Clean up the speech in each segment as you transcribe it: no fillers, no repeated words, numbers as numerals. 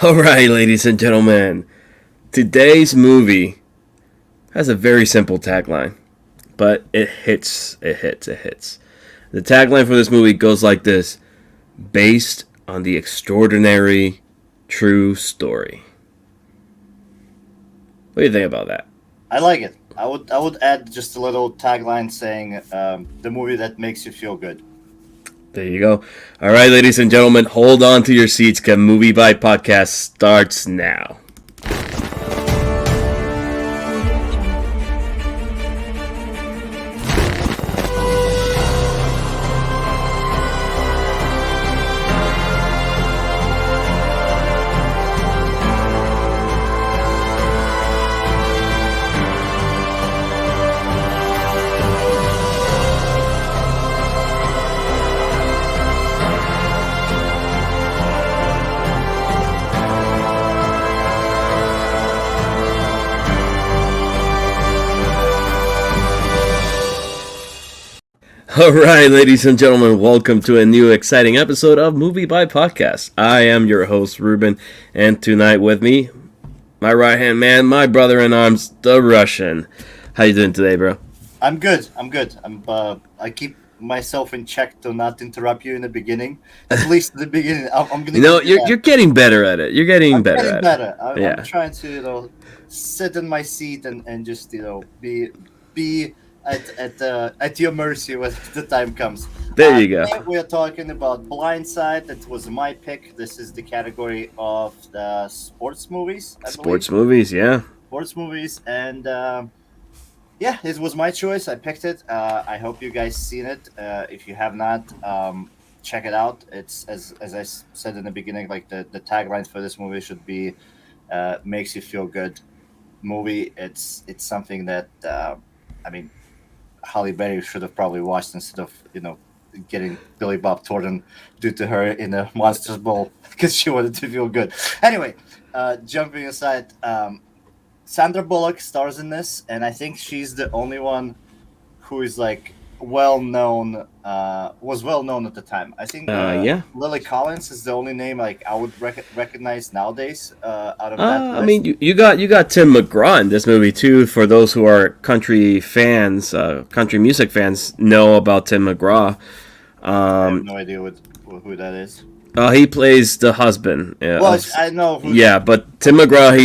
All right, ladies and gentlemen, today's movie has a very simple tagline, but it hits, it hits, it hits. The tagline for this movie goes like this: based on the extraordinary true story. What do you think about that? I like it. I would add just a little tagline saying the movie that makes you feel good. There you go. All right, ladies and gentlemen, hold on to your seats because MovieByte podcast starts now. All right, ladies and gentlemen, welcome to a new exciting episode of MovieByte podcast. I am your host, Ruben, and tonight with me, my right-hand man, my brother in arms, The Russian. How you doing today, bro? I'm good. I keep myself in check to not interrupt you in the beginning. At least in the beginning, I'm gonna. You're getting better at it. You're getting better getting at better. it. I'm trying to sit in my seat and just be at your mercy when the time comes. There you go. Today we are talking about Blindside. That was my pick. This is the category of the sports movies. Sports movies, yeah. Sports movies, and yeah, it was my choice. I picked it. I hope you guys seen it. If you have not, check it out. It's as I said in the beginning, like the tagline for this movie should be "makes you feel good." Movie. It's something that I mean, Halle Berry should have probably watched instead of getting Billy Bob Thornton due to her in a Monsters Ball because she wanted to feel good. Anyway, jumping aside. Sandra Bullock stars in this, and I think she's the only one who is like well known. Was well known at the time. I think Yeah. Lily Collins is the only name like I would recognize nowadays out of that list. I mean, you got Tim McGraw in this movie too. For those who are country fans, country music fans, know about Tim McGraw. I have no idea who that is. He plays the husband. Well, I know. Yeah, but Tim McGraw,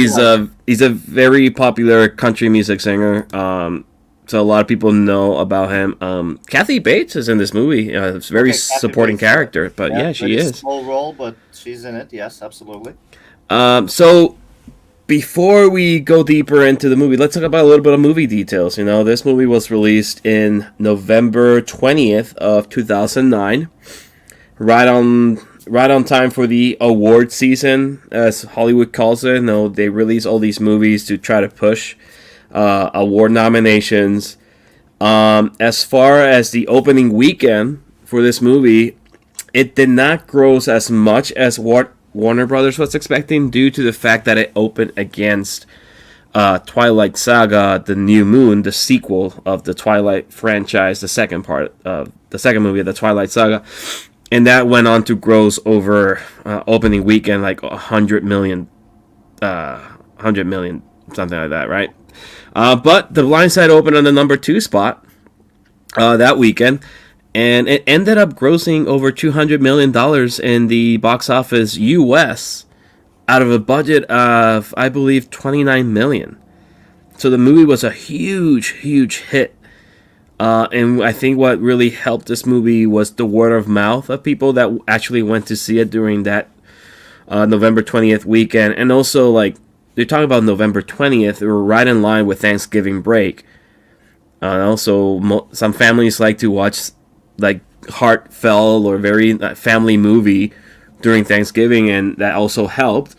he's a very popular country music singer. So a lot of people know about him. Kathy Bates is in this movie. It's a very supporting Bates, character, but yeah, she is. Small role, but she's in it. Yes, absolutely. So before we go deeper into the movie, let's talk about a little bit of movie details. This movie was released in November 20th of 2009, right on time for the award season, as Hollywood calls it. They release all these movies to try to push award nominations. As far as the opening weekend for this movie, it did not gross as much as what Warner Brothers was expecting due to the fact that it opened against Twilight Saga: The New Moon, the sequel of the Twilight franchise, the second movie of the Twilight Saga. And that went on to gross over opening weekend like 100 million, something like that, right? But The Blindside opened on the number 2 spot that weekend, and it ended up grossing over $200 million in the box office U.S. out of a budget of, I believe, $29 million. So the movie was a huge, huge hit. And I think what really helped this movie was the word of mouth of people that actually went to see it during that November 20th weekend. And also, like, they're talking about November 20th. They were right in line with Thanksgiving break. Also, some families like to watch, like, heartfelt or very family movie during Thanksgiving, and that also helped.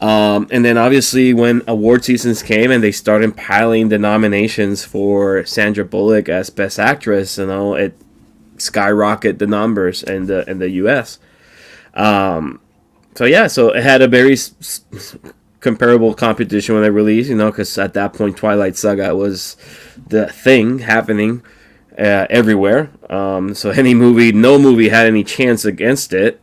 And then obviously when award seasons came and they started piling the nominations for Sandra Bullock as Best Actress, it skyrocketed the numbers in the U.S. So it had a very comparable competition when it released, because at that point Twilight Saga was the thing happening everywhere. So no movie had any chance against it.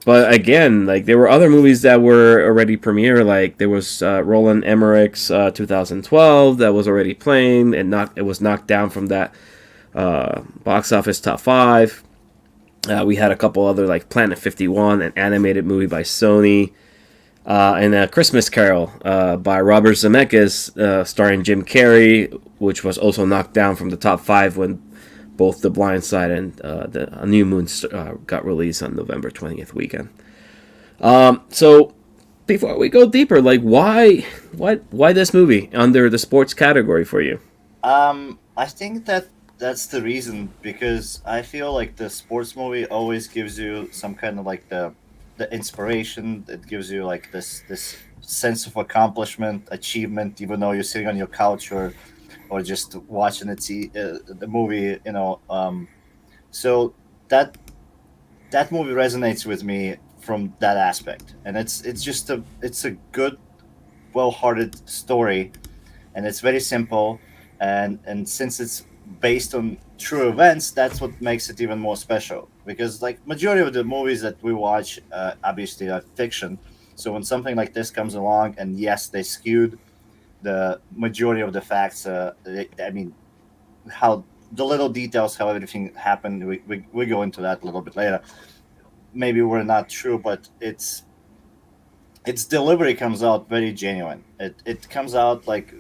But again, like there were other movies that were already premiere. Like there was Roland Emmerich's 2012 that was already playing, and it was knocked down from that box office top five. We had a couple other like Planet 51, an animated movie by Sony, and A Christmas Carol by Robert Zemeckis, starring Jim Carrey, which was also knocked down from the top five when both The Blind Side and A New Moon got released on November 20th weekend. So before we go deeper, like why this movie under the sports category for you? I think that's the reason, because I feel like the sports movie always gives you some kind of like the inspiration. It gives you like this sense of accomplishment, achievement, even though you're sitting on your couch or just watching the movie. So that movie resonates with me from that aspect, and it's a good, well-hearted story, and it's very simple, and since it's based on true events, that's what makes it even more special, because like majority of the movies that we watch obviously are fiction. So when something like this comes along, and yes, they skewed the majority of the facts, I mean, how the little details, how everything happened, we go into that a little bit later, maybe we're not true, but its delivery comes out very genuine. It comes out like,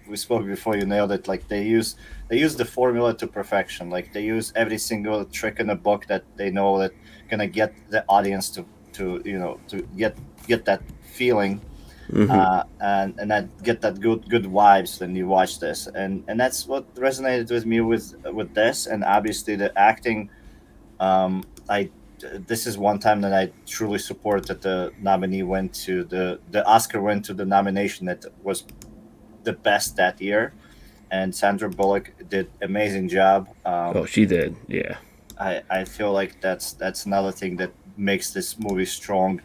we spoke before, you nailed it. Like they use the formula to perfection. Like they use every single trick in the book that they know that gonna get the audience to get that feeling, and that get that good vibes when you watch this, and that's what resonated with me with this, and obviously the acting. I This is one time that I truly support that the nominee went to the Oscar went to the nomination that was the best that year, and Sandra Bullock did amazing job. Oh, she did, yeah. I feel like that's another thing that makes this movie strong,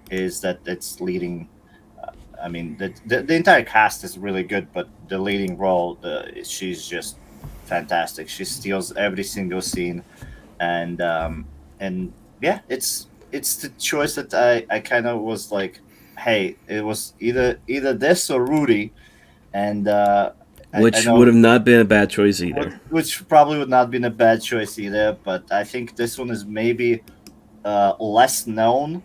is that it's leading. I mean, the entire cast is really good, but the leading role, she's just fantastic. She steals every single scene, and yeah, it's the choice that I kind of was like, hey, it was either this or Rudy, and I Which would know, have not been a bad choice either. which probably would not have been a bad choice either, but I think this one is maybe less known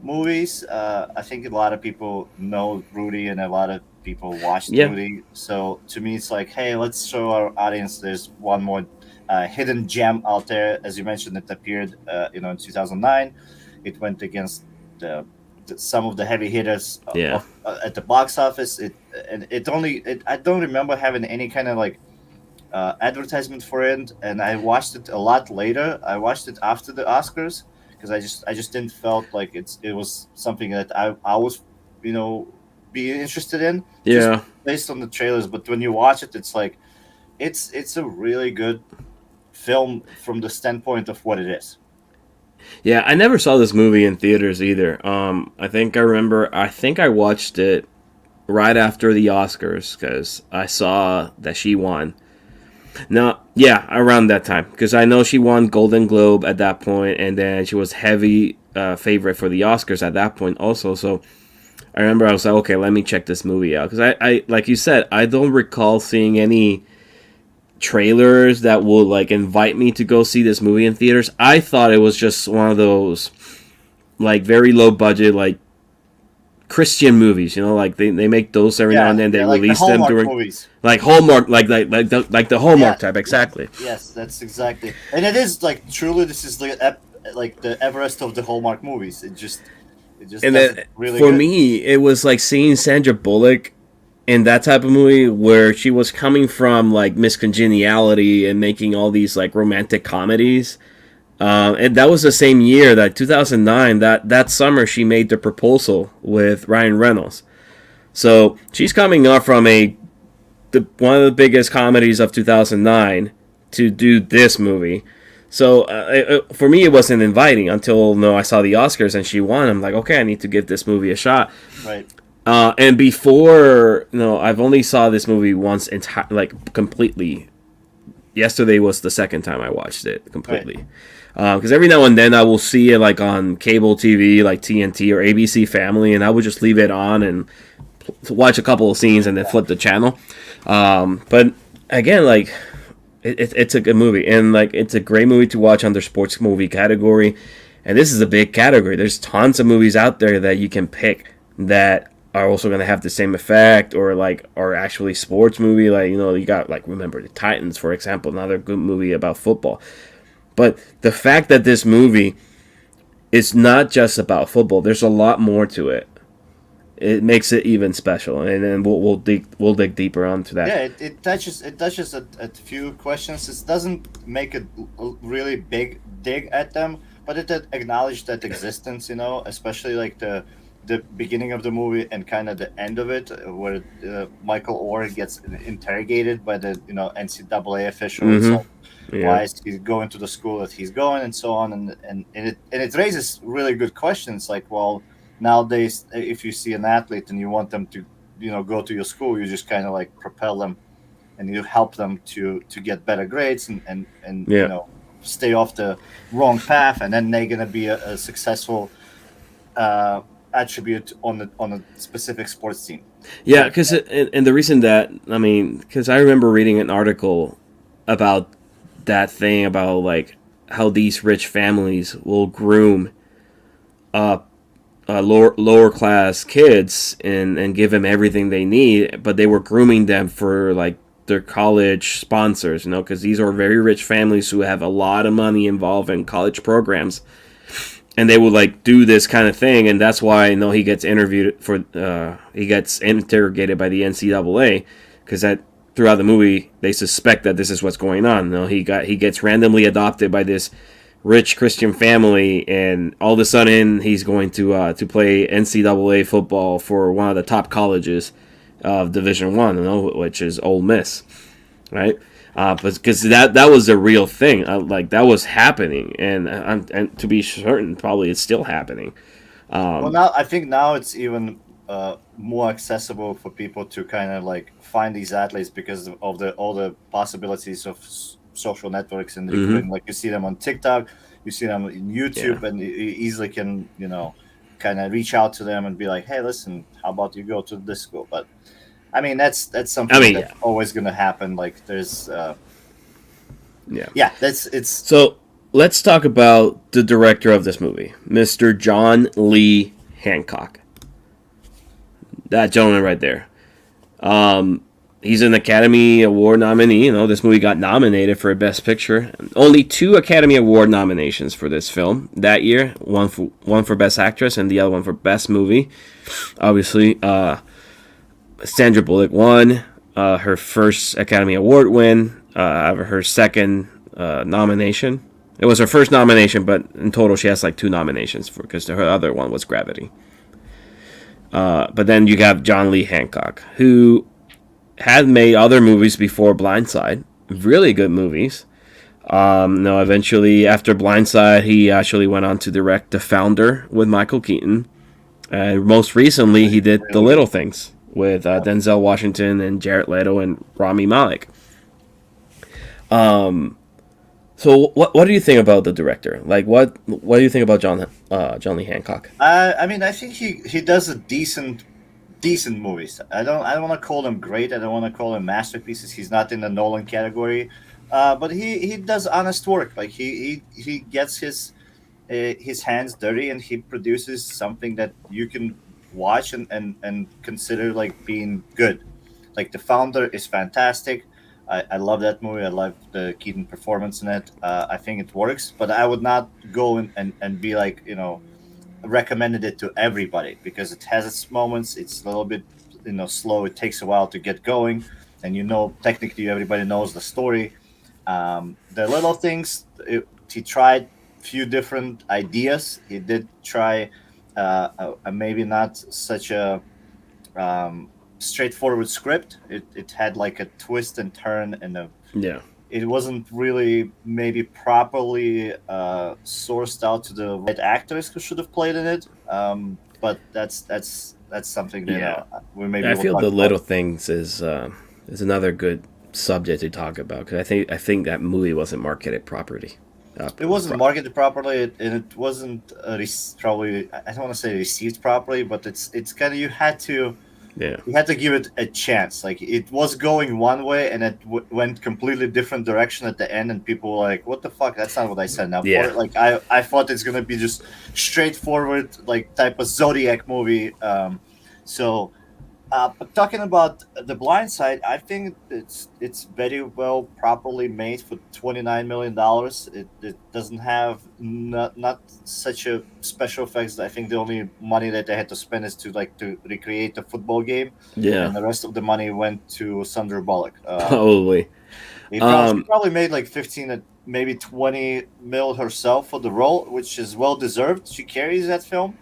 movies. I think a lot of people know Rudy, and a lot of people watched Yeah, Rudy. So to me, it's like, hey, let's show our audience there's one more hidden gem out there. As you mentioned, it appeared, in 2009. It went against some of the heavy hitters yeah. at the box office. I don't remember having any kind of like advertisement for it, and I watched it a lot later. I watched it after the Oscars, because I just didn't felt like it was something that I was, be interested in, just Yeah. based on the trailers. But when you watch it, it's like it's a really good film from the standpoint of what it is. Yeah, I never saw this movie in theaters either. I think I watched it right after the Oscars because I saw that she won. No, yeah, around that time because I know she won Golden Globe at that point, and then she was heavy favorite for the Oscars at that point also. So I remember I was like, okay, let me check this movie out because I like you said, I don't recall seeing any trailers that would like invite me to go see this movie in theaters. I thought it was just one of those like very low budget like Christian movies, like they make those every now and then. They like the release them Hallmark during movies. like Hallmark, like the Hallmark Yeah, type, exactly. yes, that's exactly, and it is like truly this is like the Everest of the Hallmark movies. It just And does then it really for good. me, it was like seeing Sandra Bullock in that type of movie where she was coming from like Miss Congeniality and making all these like romantic comedies. And that was the same year, that 2009, that summer she made The Proposal with Ryan Reynolds. So she's coming up from one of the biggest comedies of 2009 to do this movie. So for me, it wasn't inviting until no, I saw the Oscars and she won. I'm like, okay, I need to give this movie a shot. Right. And before, I've only saw this movie once, like completely, yesterday was the second time I watched it completely. Right. Because every now and then I will see it like on cable TV, like TNT or ABC Family, and I would just leave it on and watch a couple of scenes and then flip the channel. But again, like it's a good movie, and like it's a great movie to watch under sports movie category. And this is a big category. There's tons of movies out there that you can pick that are also going to have the same effect, or like are actually sports movie. Like, you know, you got like Remember the Titans, for example, another good movie about football. But the fact that this movie is not just about football, there's a lot more to it. It makes it even special, and then we'll dig deeper onto that. Yeah, it touches a few questions. It doesn't make a really big dig at them, but it acknowledged that existence. You know, especially like the beginning of the movie and kind of the end of it, where Michael Oher gets interrogated by the NCAA officials. Mm-hmm. Like, why is he going to the school that he's going, and so on, and it raises really good questions. Like, well, nowadays, if you see an athlete and you want them to go to your school, you just kind of like propel them and you help them to get better grades and stay off the wrong path, and then they're going to be a successful attribute on a specific sports team. Yeah, because and the reason that, I mean, because I remember reading an article about that thing about like how these rich families will groom lower class kids and give them everything they need, but they were grooming them for like their college sponsors, you know, because these are very rich families who have a lot of money involved in college programs, and they would like do this kind of thing, and that's why he gets he gets interrogated by the NCAA, because that throughout the movie they suspect that this is what's going on. He gets randomly adopted by this rich Christian family, and all of a sudden he's going to play NCAA football for one of the top colleges of Division I, which is Ole Miss, right? Because that was a real thing, like that was happening, and to be certain, probably it's still happening. Well, now I think now it's even more accessible for people to kind of like find these athletes because of all the possibilities of social networks and recruiting. Like you see them on TikTok, you see them in YouTube, and you easily can kind of reach out to them and be like, hey, listen, how about you go to this school? But I mean, that's something that's always going to happen. Like there's it's so. Let's talk about the director of this movie, Mr. John Lee Hancock. That gentleman right there. He's an Academy Award nominee. This movie got nominated for Best Picture. Only 2 Academy Award nominations for this film that year. One for Best Actress and the other one for Best Movie. Obviously, Sandra Bullock won her first Academy Award win. Her second nomination. It was her first nomination, but in total she has like 2 nominations because her other one was Gravity. But then you have John Lee Hancock, who had made other movies before Blindside, really good movies. Eventually after Blindside, he actually went on to direct The Founder with Michael Keaton. Most recently, he did The Little Things with Denzel Washington and Jared Leto and Rami Malek. So what do you think about the director? Like what do you think about John Lee Hancock? I mean, I think he does a decent movies. I don't want to call them great. I don't want to call them masterpieces. He's not in the Nolan category, but he does honest work. Like he gets his hands dirty and he produces something that you can watch and consider like being good. Like The Founder is fantastic. I love that movie. I love the Keaton performance in it. I think it works, but I would not go and be like, recommended it to everybody because it has its moments. It's a little bit, slow. It takes a while to get going. And, technically everybody knows the story. The Little Things, he tried a few different ideas. He did try maybe not such a straightforward script. It had like a twist and turn and it wasn't really maybe properly sourced out to the right actors who should have played in it. But that's something that we maybe. I feel The Little Things is another good subject to talk about because I think that movie wasn't marketed properly. It wasn't marketed properly, and it wasn't probably. I don't want to say received properly, but it's kind of Yeah. you had to give it a chance. Like it was going one way, and it went completely different direction at the end, and people were like, "What the fuck? That's not what I signed up Yeah. for." Like I thought it's gonna be just straightforward, like type of Zodiac movie. But talking about The Blind Side, I think it's very well properly made for $29 million. It doesn't have not such a special effects. I think the only money that they had to spend is to recreate the football game, Yeah. and the rest of the money went to Sandra Bullock. Probably. She probably made like 15 maybe 20 mil herself for the role, which is well deserved. She carries that film.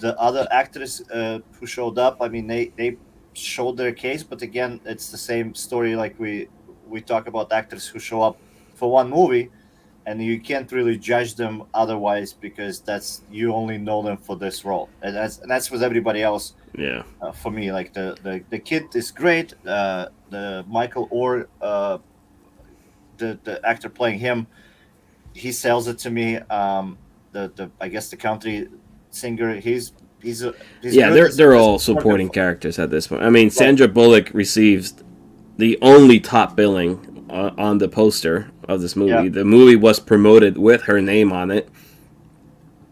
The other actors who showed up, I mean, they showed their case, but again, it's the same story. Like we talk about actors who show up for one movie, and you can't really judge them otherwise because you only know them for this role, and that's with everybody else. Yeah. For me, like the kid is great. The Michael Oher, the actor playing him, he sells it to me. I guess the country singer, he's Yeah, good. they're all supporting characters at this point. I mean, Sandra Bullock receives the only top billing on the poster of this movie. Yeah. The movie was promoted with her name on it.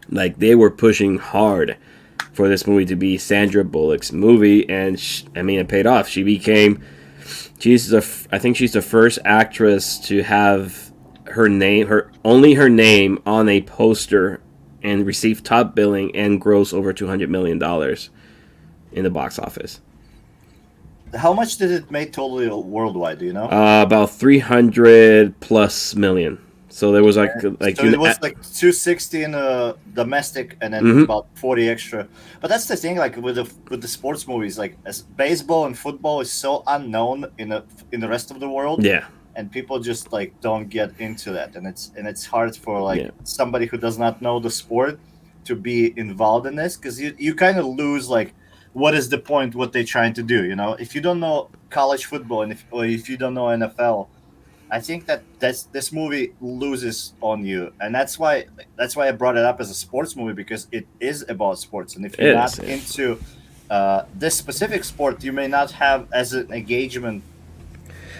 Like they were pushing hard for this movie to be Sandra Bullock's movie, and it paid off. I think she's the first actress to have her name on a poster and receive top billing and gross over $200 million in the box office. How much did it make totally worldwide? Do you know? About 300 plus million. So there was so it was like 260 in domestic, and then about 40 extra. But that's the thing, like with the sports movies, like as baseball and football is so unknown in the rest of the world. Yeah. And people just like don't get into that, and it's hard for somebody who does not know the sport to be involved in this, because you kind of lose like what is the point, what they're trying to do, if you don't know college football and if you don't know NFL, I think that this movie loses on you, and that's why I brought it up as a sports movie, because it is about sports, and if you're not into this specific sport, you may not have as an engagement.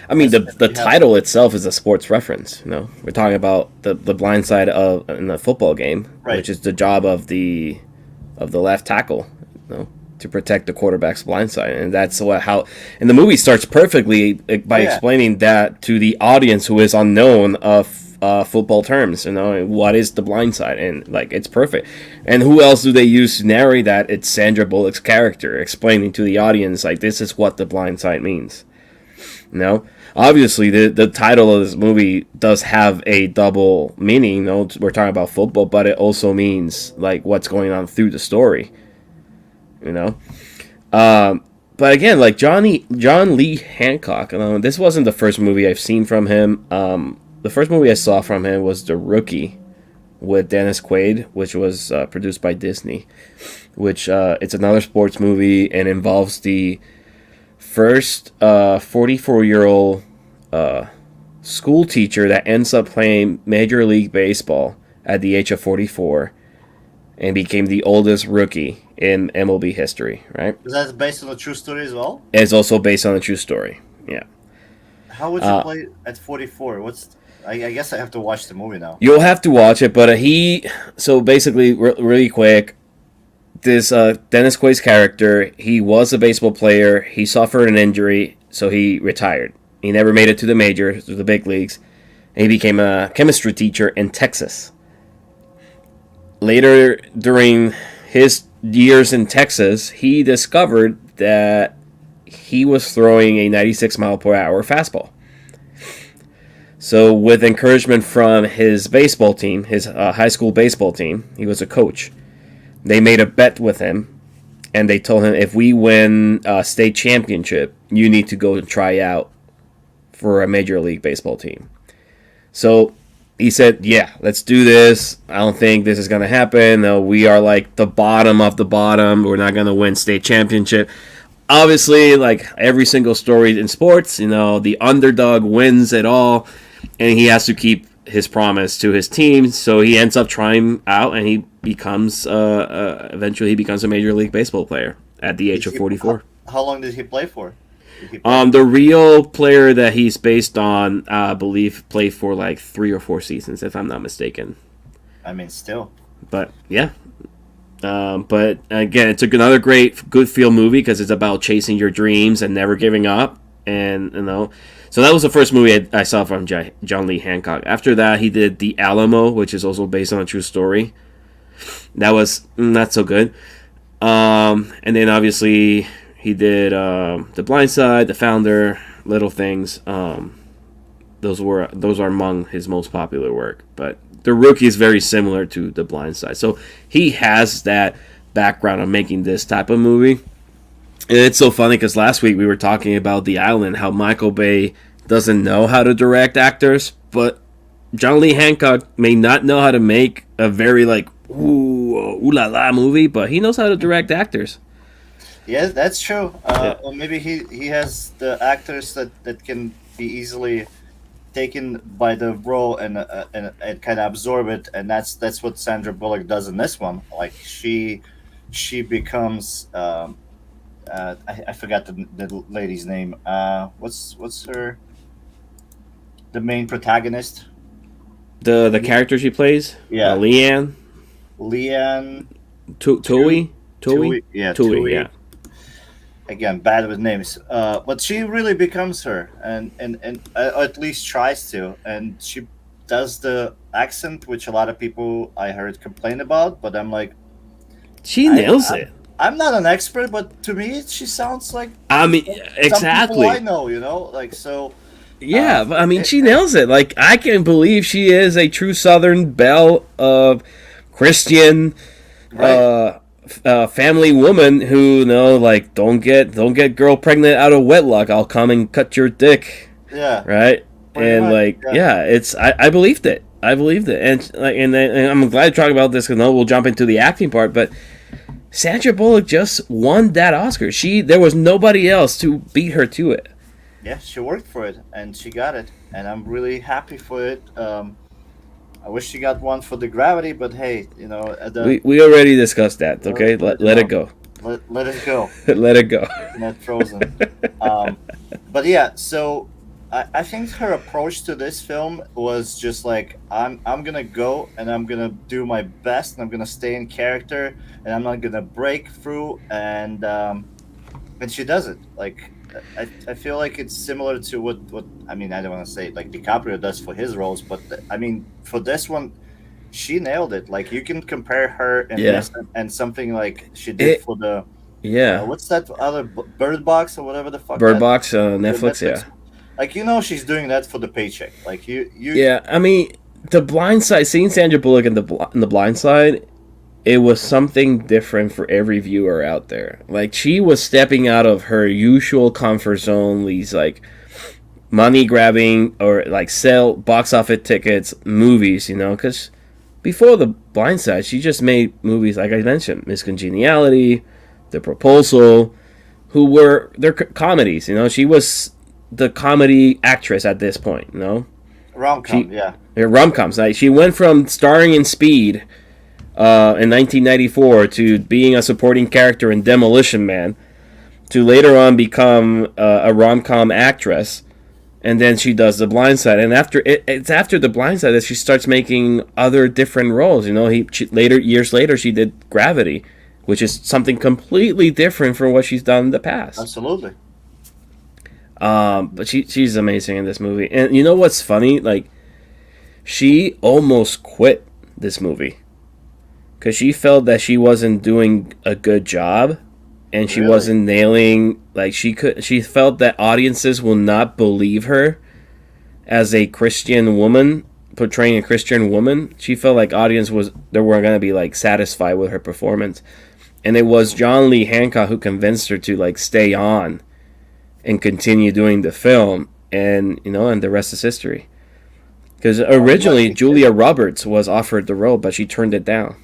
I mean, the title itself is a sports reference. We're talking about the blind side in the football game, right, which is the job of the left tackle, to protect the quarterback's blind side, and that's and the movie starts perfectly by explaining that to the audience who is unknown of football terms. What is the blind side, and like it's perfect. And who else do they use to narrate that? It's Sandra Bullock's character explaining to the audience like this is what the blind side means. Obviously, the title of this movie does have a double meaning. We're talking about football, but it also means like what's going on through the story. But again, like John Lee Hancock. This wasn't the first movie I've seen from him. The first movie I saw from him was The Rookie with Dennis Quaid, which was produced by Disney. Which it's another sports movie and involves the first 44-year-old school teacher that ends up playing Major League Baseball at the age of 44 and became the oldest rookie in MLB history, right? Is that based on a true story as well? It's also based on a true story, yeah. How would you play at 44? I guess I have to watch the movie now. You'll have to watch it, but so basically, really quick, this Dennis Quaid's character, he was a baseball player. He suffered an injury, so he retired. He never made it to the majors, to the big leagues, and he became a chemistry teacher in Texas. Later, during his years in Texas, he discovered that he was throwing a 96-mile-per-hour fastball. So with encouragement from his baseball team, his high school baseball team, he was a coach, they made a bet with him, and they told him, if we win a state championship, you need to go and try out for a Major League Baseball team. So he said, yeah, let's do this. I don't think this is going to happen. No, we are like the bottom of the bottom. We're not going to win state championship. obviously, like every single story in sports, the underdog wins it all, and he has to keep his promise to his team. So he ends up trying out, and he becomes eventually he becomes a Major League Baseball player at the age of 44. How long did he play for? The real player that he's based on, I believe, played for like 3 or 4 seasons, if I'm not mistaken. I mean, still. But yeah. But again, it's another good feel movie because it's about chasing your dreams and never giving up. And so that was the first movie I saw from John Lee Hancock. After that, he did The Alamo, which is also based on a true story. That was not so good. And then obviously he did The Blind Side, The Founder, Little Things. Those are among his most popular work. But The Rookie is very similar to The Blind Side. So he has that background of making this type of movie. And it's so funny because last week we were talking about The Island, how Michael Bay doesn't know how to direct actors, but John Lee Hancock may not know how to make a very like ooh la la movie, but he knows how to direct actors. Yeah, that's true. Or maybe he has the actors that can be easily taken by the role and kind of absorb it, and that's what Sandra Bullock does in this one. Like she becomes I forgot the lady's name. What's her, the main protagonist? The character she plays? Yeah, Leigh Anne Tuohy. Tuohy? Yeah, Tuohy, yeah. Again, bad with names. But she really becomes her, and at least tries to, and she does the accent, which a lot of people I heard complain about. But I'm like, she nails it. I'm not an expert, but to me, she sounds like exactly. Some people I know, like so. Yeah, but I mean, she nails it. Like, I can't believe she is a true Southern belle of Christian, Right. family woman who, like, don't get girl pregnant out of wedlock. I'll come and cut your dick. Yeah. Right. Pretty And much, like, yeah, it's I believed it. And like, and I'm glad to talk about this because we'll jump into the acting part, but. Sandra Bullock just won that Oscar. There was nobody else to beat her to it. Yeah, she worked for it and she got it, and I'm really happy for it. I wish she got one for the Gravity, but hey, we already discussed that. Okay, let it go. Let it go. Let it go. Not Frozen. But yeah, so I think her approach to this film was just like I'm gonna go and I'm gonna do my best and I'm gonna stay in character and I'm not gonna break through, and she does it. Like I feel like it's similar to what I mean. I don't want to say like DiCaprio does for his roles, but I mean for this one, she nailed it. Like you can compare her and this and something like she did for the what's that other Bird Box or whatever the fuck. Bird Box, Netflix, yeah. Like she's doing that for the paycheck. Like you. Yeah, I mean, The Blind Side. Seeing Sandra Bullock in the Blind Side, it was something different for every viewer out there. Like she was stepping out of her usual comfort zone. These like money grabbing or like sell box office tickets movies. Because before The Blind Side, she just made movies like I mentioned, Miss Congeniality, The Proposal, they're comedies. She was the comedy actress at this point, rom-com, yeah, rom-coms. Like she went from starring in Speed in 1994 to being a supporting character in Demolition Man, to later on become a rom-com actress, and then she does The Blind Side. And it's after The Blind Side that she starts making other different roles. Years later, she did Gravity, which is something completely different from what she's done in the past. Absolutely. But she's amazing in this movie. And you know what's funny? Like, she almost quit this movie because she felt that she wasn't doing a good job and she wasn't nailing. Like, she felt that audiences will not believe her as a Christian woman portraying a Christian woman. She felt like audience weren't going to be like satisfied with her performance, and it was John Lee Hancock who convinced her to like stay on and continue doing the film, and and the rest is history. Because originally Julia Roberts was offered the role, but she turned it down.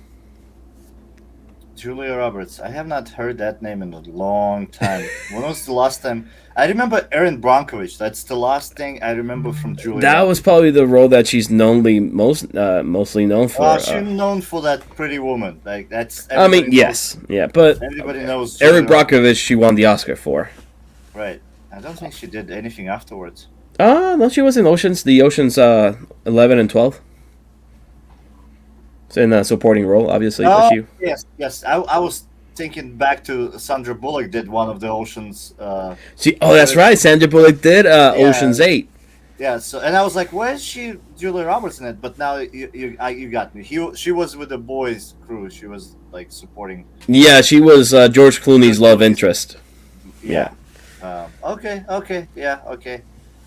Julia Roberts. I have not heard that name in a long time. When was the last time? I remember Erin Brockovich. That's the last thing I remember from Julia That was Roberts. probably the role that she's mostly known for. She's known for that Pretty Woman. Like that's I mean, everybody knows. yes, yeah, but Everybody knows Eric Julia Roberts. Brockovich, she won the Oscar for. Right. I don't think she did anything afterwards. No, she was in Oceans 11 and 12. It's in a supporting role, obviously, but Oh she. yes, yes. I was thinking back to Sandra Bullock did one of the Oceans. Oh, that's right. Sandra Bullock did Yeah, Ocean's 8. yeah. So and I was like, where is she, Julia Roberts in it? But now you got me. She was with the boys' crew. She was like supporting. Yeah, she was George Clooney's love interest. Yeah. Okay. Okay. Yeah. Okay.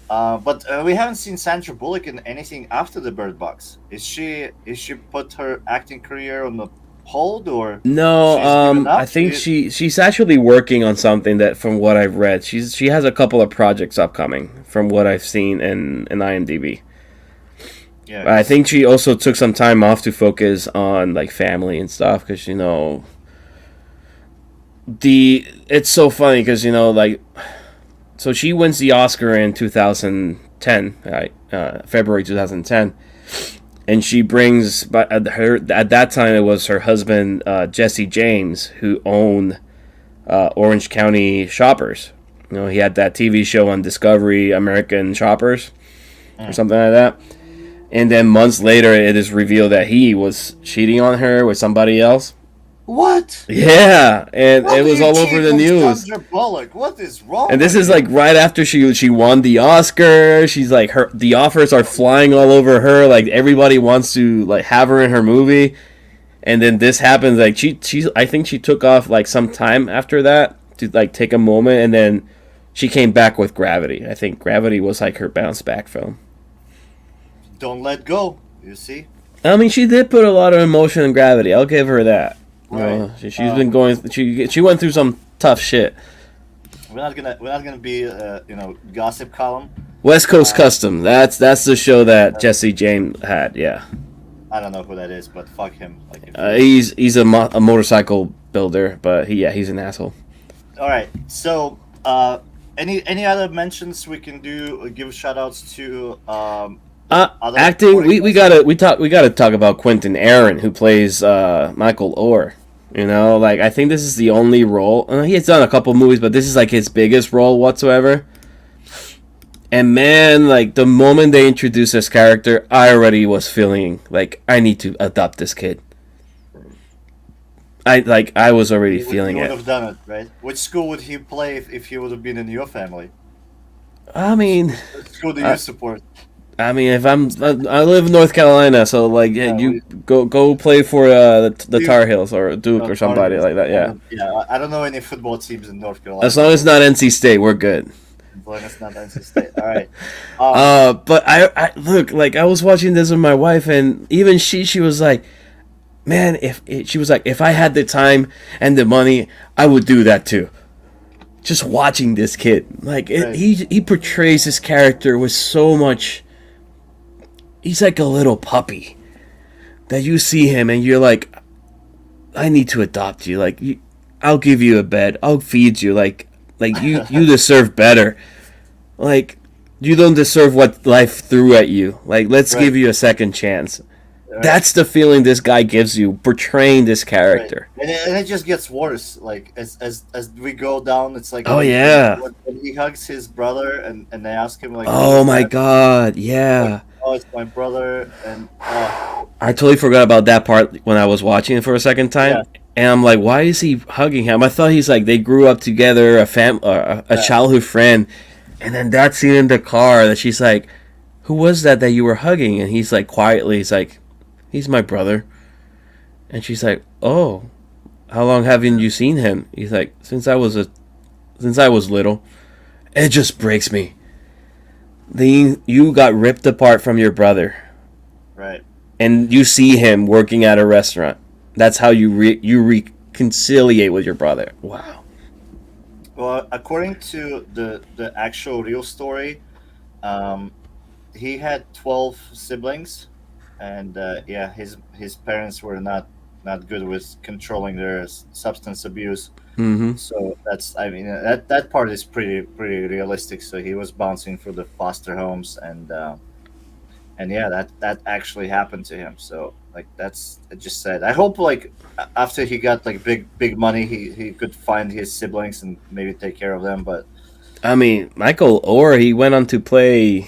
But we haven't seen Sandra Bullock in anything after the Bird Box. Is she put her acting career on the hold or No, she's given up? I think she's actually working on something that, from what I've read, she has a couple of projects upcoming, from what I've seen in IMDb. Yeah. But I think she also took some time off to focus on like family and stuff, because it's so funny because like, so she wins the Oscar in 2010, right? February 2010, and she brings, but at that time it was her husband Jesse James, who owned Orange County Shoppers. He had that TV show on Discovery, American Shoppers, or something like that. And then months later, it is revealed that he was cheating on her with somebody else. What? Yeah, and How it do was you all cheat over the on news. Sandra Bullock? What is wrong? And this with is you? like right after she won the Oscar. She's like, the offers are flying all over her. Like everybody wants to like have her in her movie. And then this happens. Like I think she took off like some time after that to like take a moment, and then she came back with Gravity. I think Gravity was like her bounce back film. Don't let go. You see. I mean, she did put a lot of emotion in Gravity. I'll give her that. Right. She's been going. She went through some tough shit. We're not gonna be gossip column. West Coast Custom. That's the show that Jesse James had. Yeah. I don't know who that is, but fuck him. Like, He's a motorcycle builder, but he's an asshole. all right. So, any other mentions we can do? Give shout outs to other Acting. supporting We gotta talk about Quinton Aaron, who plays Michael Oher. Like I think this is the only role. He has done a couple movies, but this is like his biggest role whatsoever. And man, like the moment they introduced this character, I already was feeling like I need to adopt this kid. I was already feeling he would it. have done it, right? Which school would he play if he would have been in your family? I mean, Which school do you support? I live in North Carolina, so like, yeah, you go play for the Tar Heels or Duke or somebody like that. Yeah. Yeah, I don't know any football teams in North Carolina. As long as it's not NC State, we're good. As long as it's not NC State. All right. But I look, like I was watching this with my wife, and even she was like, man, if I had the time and the money, I would do that too. Just watching this kid, like Right. he portrays his character with so much. He's like a little puppy that you see him and you're like, I need to adopt you. Like, I'll give you a bed. I'll feed you. Like you deserve better. Like, you don't deserve what life threw at you. Like, let's Right. give you a second chance. That's the feeling this guy gives you, portraying this character. Right. And it just gets worse. Like as we go down, it's like Oh, yeah. when he hugs his brother and they ask him like, Oh "Who's my that?" God, yeah. Like, oh, it's my brother, and I totally forgot about that part when I was watching it for a second time. Yeah. And I'm like, why is he hugging him? I thought he's like, they grew up together, a childhood friend. And then that scene in the car that she's like, who was that you were hugging? And he's like, quietly, he's like, he's my brother. And she's like, oh, how long haven't you seen him? He's like, since I was little. It just breaks me. You got ripped apart from your brother. right. And you see him working at a restaurant. That's how you reconciliate with your brother. Wow. Well, according to the actual real story, he had 12 siblings, and his parents were not not good with controlling their substance abuse. Mm-hmm. So that's, I mean, that part is pretty realistic. So he was bouncing through the foster homes, and yeah, that actually happened to him. So like that's, I just said, I hope like after he got like big money, he could find his siblings and maybe take care of them. But I mean, Michael Oher, he went on to play.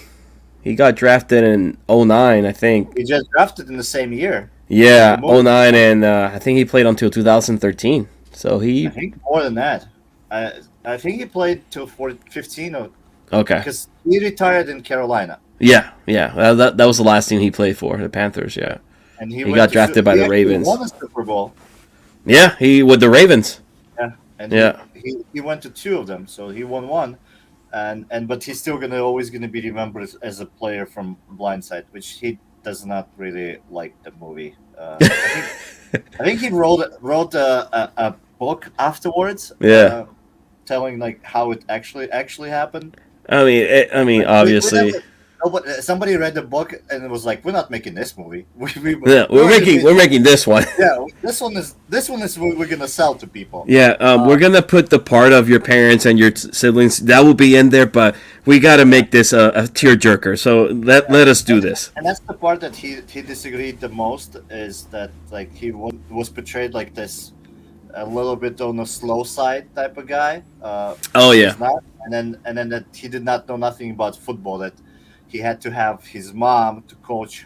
He got drafted in '09, I think. he just drafted in the same year when the Yeah, movie came '09, out. and I think he played until 2013. So I he think more than that. I think he played till 15, or okay. because he retired in Carolina. Yeah, yeah. That was the last team he played for, the Panthers. Yeah, And he got drafted by he the actually Ravens. won a Super Bowl. Yeah, he with the Ravens. Yeah, and Yeah, he went to two of them, so he won one, and but he's still gonna always gonna be remembered as a player from Blindside, which he does not really like the movie. I think he wrote a book afterwards, yeah. telling like how it actually happened. I mean, We obviously, never. Nobody, somebody read the book and it was like, "We're not making this movie. yeah. We already made, We're making this one. yeah, this one is what we're gonna sell to people." Yeah, we're gonna put the part of your parents and your siblings that will be in there, but we got to make this a tearjerker. So let us do this. And that's the part that he disagreed the most, is that like he was portrayed like this a little bit on the slow side type of guy, Oh which yeah, he's not. And then that he did not know nothing about football. That he had to have his mom to coach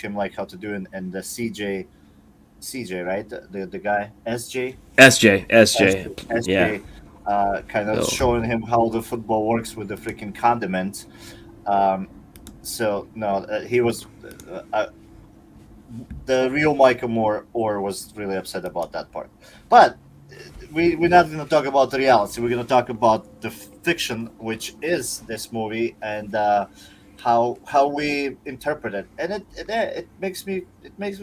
him like how to do, and the CJ, right, the guy SJ, yeah. SJ, kind of So showing him how the football works with the freaking condiments. Um, so no, he was the real Michael Orr was really upset about that part. But we're not going to talk about the reality. We're going to talk about the fiction, which is this movie, and how we interpret it. And it makes me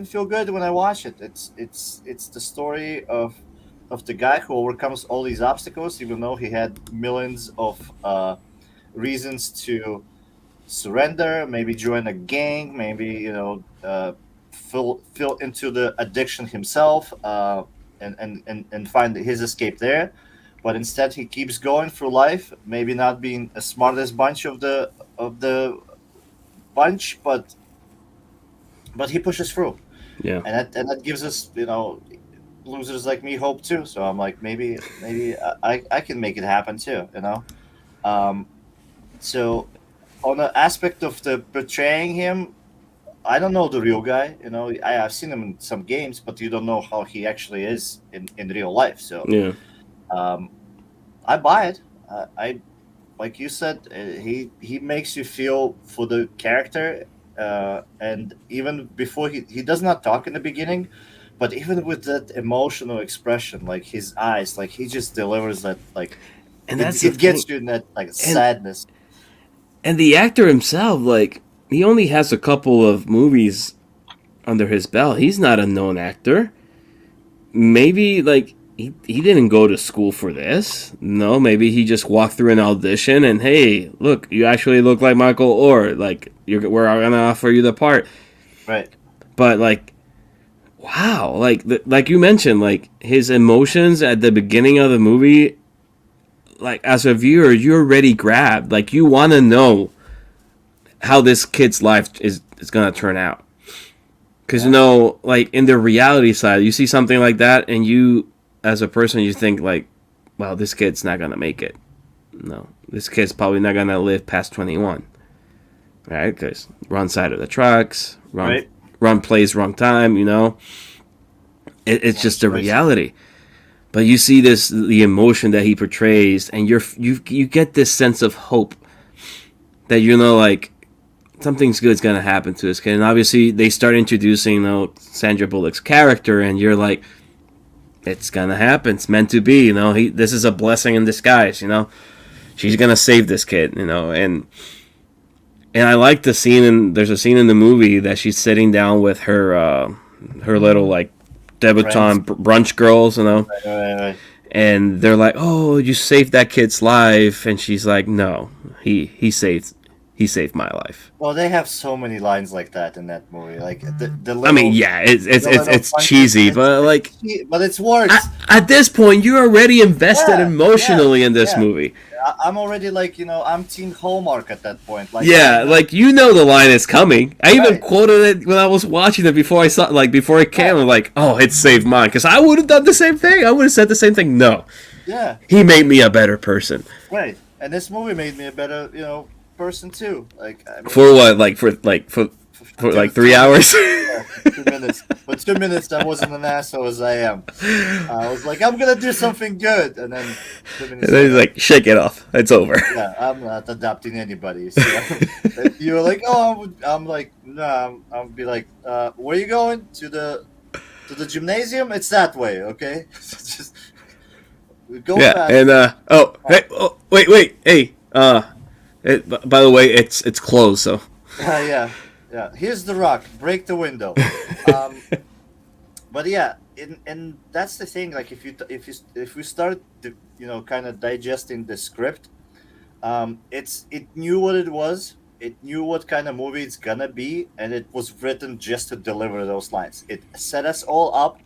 feel good when I watch it. It's the story of the guy who overcomes all these obstacles, even though he had millions of reasons to surrender, maybe join a gang, maybe fill into the addiction himself, and find his escape there. But instead, he keeps going through life, maybe not being the smartest bunch of the bunch, but he pushes through, yeah, and that gives us, losers like me, hope too. So I'm like, maybe I can make it happen too. Um, so on the aspect of the betraying him, I don't know the real guy. I've seen him in some games, but you don't know how he actually is in real life. So yeah. um, I buy it. I like you said, he makes you feel for the character, and even before he does not talk in the beginning, but even with that emotional expression, like his eyes, like he just delivers that, like And it, that's the it thing. gets you in that like And sadness. the actor himself, like he only has a couple of movies under his belt. He's not a known actor. Maybe like he didn't go to school for this. No, maybe he just walked through an audition and hey, look, you actually look like Michael Orr. Like we're gonna offer you the part. Right. But like, wow, like you mentioned, like his emotions at the beginning of the movie. Like as a viewer, you're already grabbed. Like you want to know how this kid's life is gonna turn out. Because Yeah. like in the reality side, you see something like that, and you, as a person, you think like, "Wow, this kid's not gonna make it." No, this kid's probably not gonna live past 21, right? Because wrong side of the trucks, Right. wrong place, wrong time. It's Wrong just a choice. reality. But you see the emotion that he portrays, and you get this sense of hope that like something's good's gonna happen to this kid. And obviously they start introducing Sandra Bullock's character, and you're like, it's gonna happen. It's meant to be. This is a blessing in disguise. She's gonna save this kid. And I like the scene. There's a scene in the movie that she's sitting down with her little like Friends. debutante brunch girls. Right. And they're like, "Oh, you saved that kid's life," and she's like, "No, he saved he saved my life. Well, they have so many lines like that in that movie. Like the little, I mean, yeah, it's punches, cheesy, but like but it works. at this point, you're already invested Yeah, emotionally in this yeah. movie. I'm already like, I'm Team Hallmark at that point. Like, Yeah, like the line is coming. I even Right. quoted it when I was watching it before I saw, like before it came. Right. I'm like, oh, it saved mine, because I would have done the same thing. I would have said the same thing. No, Yeah, he made me a better person. right. And this movie made me a better, person too. Like, I mean, For what? For like 3 hours. yeah, 2 minutes. But 2 minutes, that wasn't an asshole as I am. I was like, I'm gonna do something good, and then 2 minutes. And then he's like, shake it off. It's over. Yeah, I'm not adopting anybody. So you were like, oh, I'm like, no, I'll be like, where are you going? To the gymnasium? It's that way, okay? Just go Yeah, fast. and hey, wait, hey, by the way, it's closed, so. Yeah. Here's the rock. Break the window. But yeah, and that's the thing. Like, if we start, kind of digesting the script, it knew what it was. It knew what kind of movie it's gonna be, and it was written just to deliver those lines. It set us all up,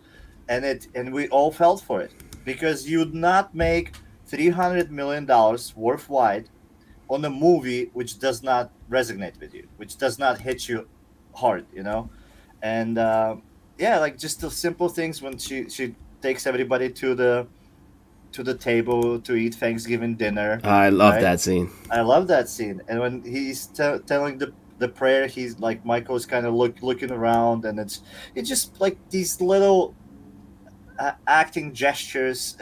and we all felt for it, because you'd not make $300 million worthwhile on a movie which does not resonate with you, which does not hit you hard, and yeah, like just the simple things when she takes everybody to the table to eat Thanksgiving dinner. I love right? that scene. I love that scene, and when he's telling the prayer, he's like, Michael's kind of looking around, and it's just like these little acting gestures.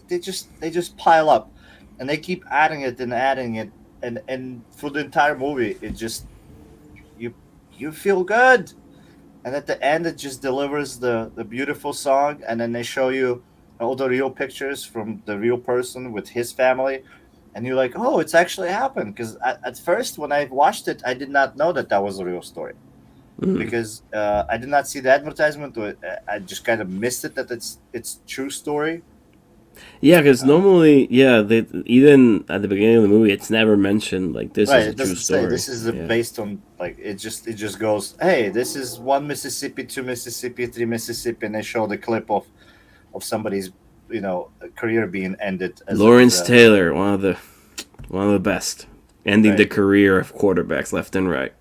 They just pile up, and they keep adding it and adding it, and for the entire movie, it just you feel good, and at the end, it just delivers the beautiful song, and then they show you all the real pictures from the real person with his family, and you're like, oh, it's actually happened. Because at first, when I watched it, I did not know that was a real story, because I did not see the advertisement, or I just kind of missed it, that it's true story. Yeah, because normally, even at the beginning of the movie, it's never mentioned like this Right, is a it true doesn't say story. this is Yeah. based on, like, it just goes, hey, this is 1 Mississippi, 2 Mississippi, 3 Mississippi, and they show the clip of somebody's career being ended. Lawrence Taylor, one of the best, ending Right. the career of quarterbacks left and right.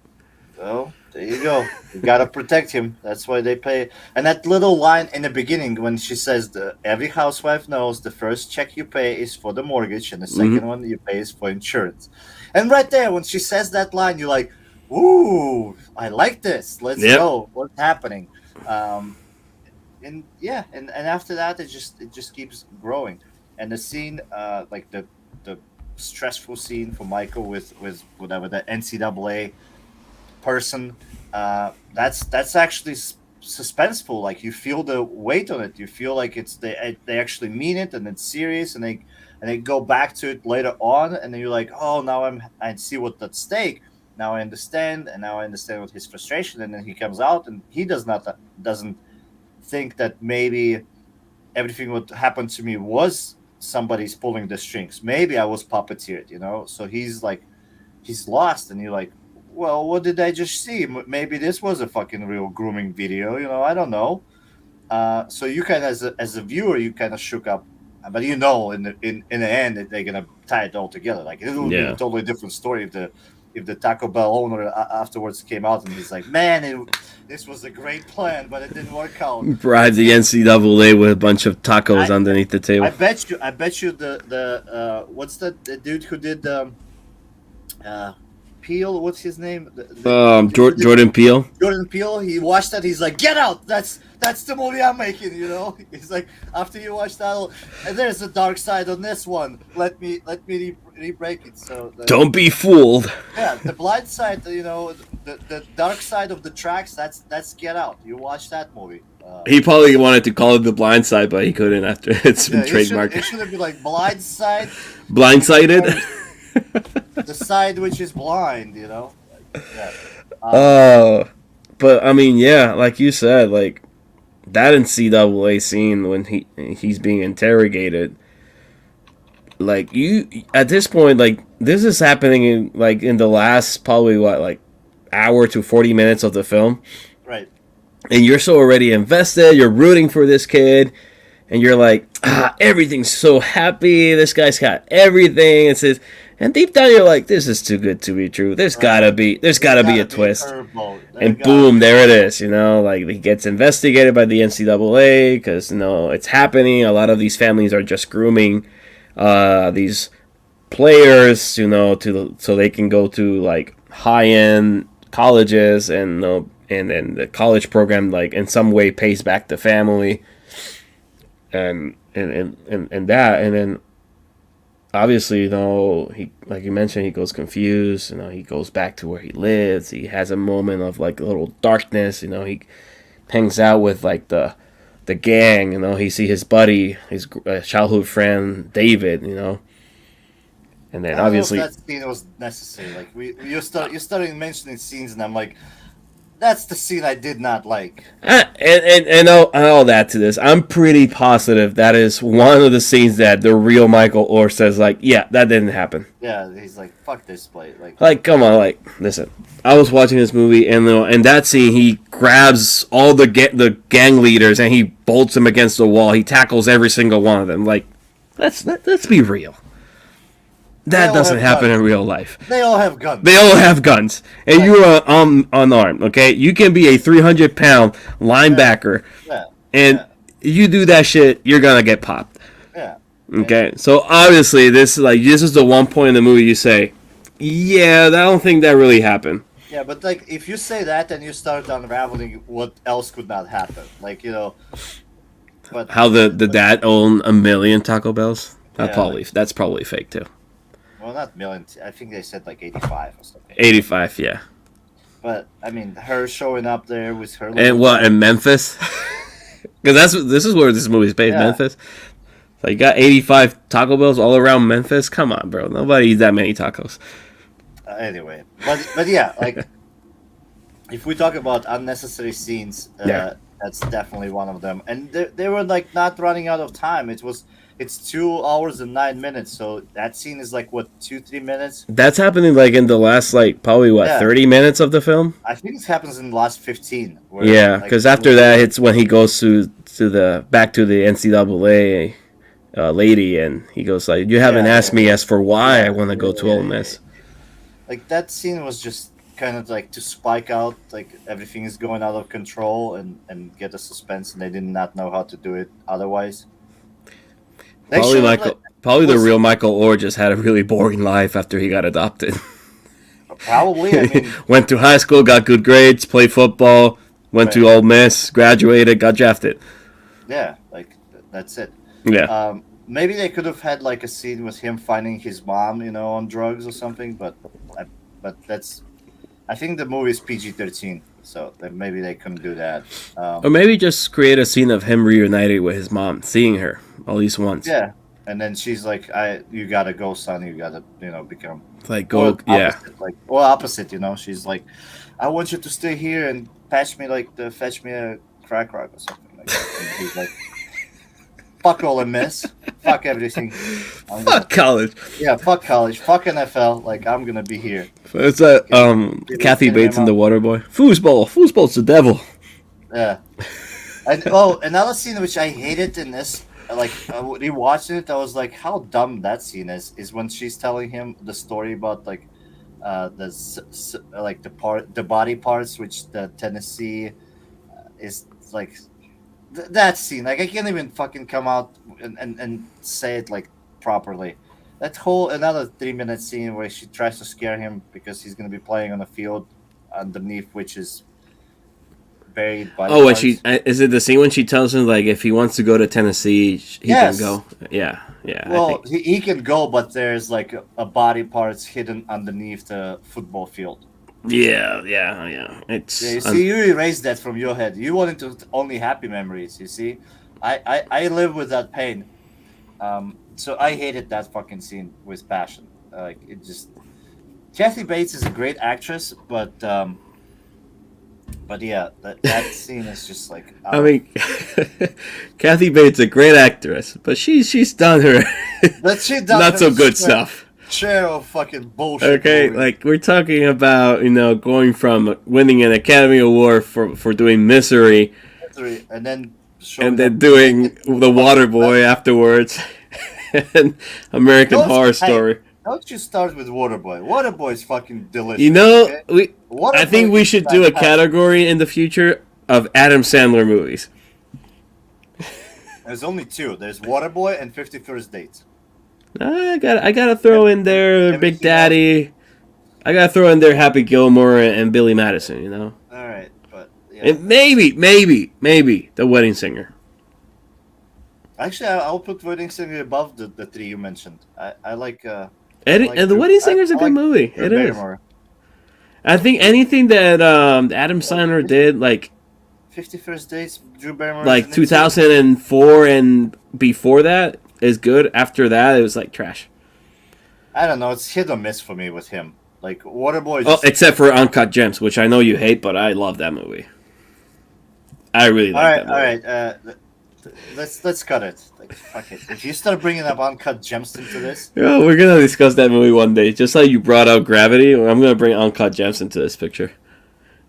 Well, there you go. You gotta protect him. That's why they pay. And that little line in the beginning when she says, every housewife knows the first check you pay is for the mortgage, and the second one you pay is for insurance. And right there, when she says that line, you're like, ooh, I like this. Let's go. What's happening? And yeah, and after that, it just keeps growing. And the scene, like the stressful scene for Michael with whatever the NCAA person, that's actually suspenseful. Like, you feel the weight on it. You feel like they actually mean it, and it's serious, and they go back to it later on, and then you're like, oh, now I see what's at stake. Now I understand, and now I understand what his frustration. And then he comes out, and he doesn't think that maybe everything what happened to me was somebody's pulling the strings. Maybe I was puppeteered, So he's like, he's lost, and you're like, well, what did I just see? Maybe this was a fucking real grooming video, I don't know. So you kind of, as a viewer, you kind of shook up, but in the end, that they're gonna tie it all together. Like, it would be a totally different story if the Taco Bell owner afterwards came out and he's like, man, this was a great plan, but it didn't work out. Bribe the NCAA with a bunch of tacos underneath the table. I bet you the what's the dude who did Peele? What's his name? Jordan Peele. Jordan Peele. He watched that. He's like, get out. That's the movie I'm making. He's like, after you watch that, there's a dark side on this one. Let me re-break it. So don't be fooled. Yeah, the blind side. The dark side of the tracks. That's Get Out. You watch that movie. He probably wanted to call it The Blind Side, but he couldn't after it's been trademarked. It should be like Blind Side. Blindsided. The side which is blind, Yeah. But I mean, yeah, like you said, like that NCAA scene when he's being interrogated. like you at this point, like this is happening in the last probably what like hour to 40 minutes of the film, Right. and you're so already invested. You're rooting for this kid, and you're like, everything's so happy. This guy's got everything. It says, and deep down you're like, this is too good to be true. There's gotta be a twist. And boom, there it is. Like he gets investigated by the NCAA because it's happening. A lot of these families are just grooming these players, so they can go to like high end colleges, and then the college program like in some way pays back the family, and that, and then obviously he, like you mentioned, he goes confused. He goes back to where he lives. He has a moment of like a little darkness. He hangs out with like the gang. He see his buddy, his childhood friend David. And then I don't obviously know if that scene was necessary. Like you started mentioning scenes, and I'm like, that's the scene I did not like. And all that to this, I'm pretty positive that is one of the scenes that the real Michael Oher says, like, yeah, that didn't happen. Yeah, he's like, fuck this play. Like, come on, like, listen. I was watching this movie, and in that scene, he grabs all the gang leaders and he bolts them against the wall. He tackles every single one of them. Like, let's be real. That doesn't happen in real life. They all have guns. They all have guns. And you're unarmed, okay? You can be a 300-pound linebacker, and you do that shit, you're going to get popped. Yeah. Okay? So, obviously, this is the one point in the movie you say, yeah, I don't think that really happened. Yeah, but, like, if you say that, then you start unraveling what else could not happen. Like, But how the dad owned 1 million Taco Bells? That's probably fake, too. Well, not million. I think they said like 85 or something. 85, yeah. But I mean, her showing up there with her. And what in Memphis? Because this is where this movie's based, Memphis. So you got 85 Taco Bells all around Memphis. Come on, bro. Nobody eats that many tacos. Anyway, but yeah, like if we talk about unnecessary scenes, that's definitely one of them. And they were like not running out of time. It's 2 hours and 9 minutes, so that scene is like what 2-3 minutes. That's happening like in the last like probably 30 minutes of the film. I think it happens in the last 15. Because after that, it's when he goes to back to the NCAA lady, and he goes like, "You haven't asked me as for why I want to go to Ole Miss." Like that scene was just kind of like to spike out like everything is going out of control and get a suspense, and they did not know how to do it otherwise. Probably the real Michael Oher just had a really boring life after he got adopted. Probably. I mean, went to high school, got good grades, played football, went to Ole Miss, graduated, got drafted. Yeah, like that's it. Yeah. Maybe they could have had like a scene with him finding his mom, on drugs or something. But that's. I think the movie is PG-13, so maybe they couldn't do that. Or maybe just create a scene of him reunited with his mom, seeing her at least once. Yeah, and then she's like, you gotta go, son. You gotta, become like go, opposite. She's like, I want you to stay here and fetch me a crack rock or something like that. And he's like, fuck Ole Miss, fuck everything. Fuck college. Yeah, fuck college, fuck NFL. Like I'm gonna be here. It's Kathy Bates and the Waterboy. Foosball's the devil. Yeah. And another scene which I hated in this, like rewatching it, I was like, how dumb that scene is when she's telling him the story about like the body parts which the Tennessee is like that scene. Like I can't even fucking come out and say it like properly. That whole another 3-minute scene where she tries to scare him because he's gonna be playing on a field underneath which is buried by. Oh, is it the scene when she tells him like if he wants to go to Tennessee, he can go? Yeah. Well, he can go, but there's like a body parts hidden underneath the football field. Yeah. You erased that from your head. You wanted to only happy memories. You see, I live with that pain. So I hated that fucking scene with passion. Like it just. Kathy Bates is a great actress, but But yeah, that scene is just like I mean, Kathy Bates a great actress, but she's done her but she done not her so good stuff. share of fucking bullshit Okay, movies. like we're talking about, going from winning an Academy Award for doing Misery, And then and showing then up doing naked in The public Waterboy restroom. afterwards, and American Horror Hey, Story. don't you start with Waterboy. Waterboy is fucking You delicious, know, okay? I think Waterboy we is should do a fantastic. category in the future of Adam Sandler movies. There's only two. There's Waterboy and 50 First Dates. I gotta throw in there Big Everything else. Daddy. I gotta throw in there Happy Gilmore and Billy Madison. All right, but yeah. And maybe The Wedding Singer. Actually, I'll put Wedding Singer above the three you mentioned. I like Eddie, and The Wedding Singer is a I good like movie. Drew It is. Barrymore. I think anything that Adam Sandler did, 50 First Dates. Drew Barrymore. Is like in it too. 2004 and before that, is good. After that, it was like trash. I don't know. It's hit or miss for me with him. Like Waterboy. Oh, Just except for Uncut Gems, which I know you hate, but I love that movie. I really like that movie. all right. Let's cut it. Like fuck it. If you start bringing up Uncut Gems into this, Yeah, we're gonna discuss that movie one day. Just like you brought out Gravity, I'm gonna bring Uncut Gems into this picture.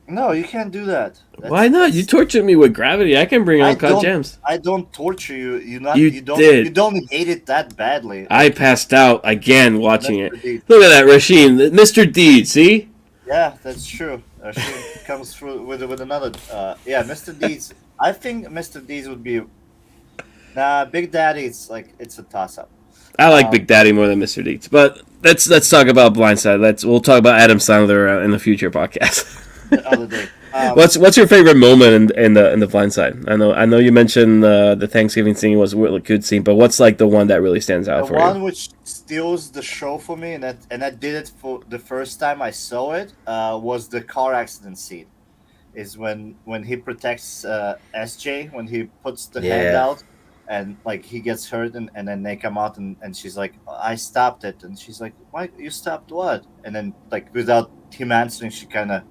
no, you can't do that. Why not? You tortured me with Gravity. I can bring Uncut Gems. I don't torture you. You did. You don't hate it that badly. I passed out again watching it. Mr. Deeds. Look at that, Rasheen. Mr. Deed, see? Yeah, that's true. She comes through with another. Yeah, Mr. Deeds. I think Mr. Deeds would be. Nah, Big Daddy. It's a toss up. I like Big Daddy more than Mr. Deeds. But let's talk about Blindside. We'll talk about Adam Sandler in the future podcast. The other day. What's your favorite moment in the Blindside? I know you mentioned the Thanksgiving scene was a really good scene, but what's like the one that really stands out The for one you? which steals the show for me, and I did it for the first time I saw it, was the car accident scene. Is when he protects SJ, when he puts the hand Yeah. out, and like he gets hurt, and then they come out, and she's like, I stopped it, and she's like, why you stopped what? And then like without him answering, she kind of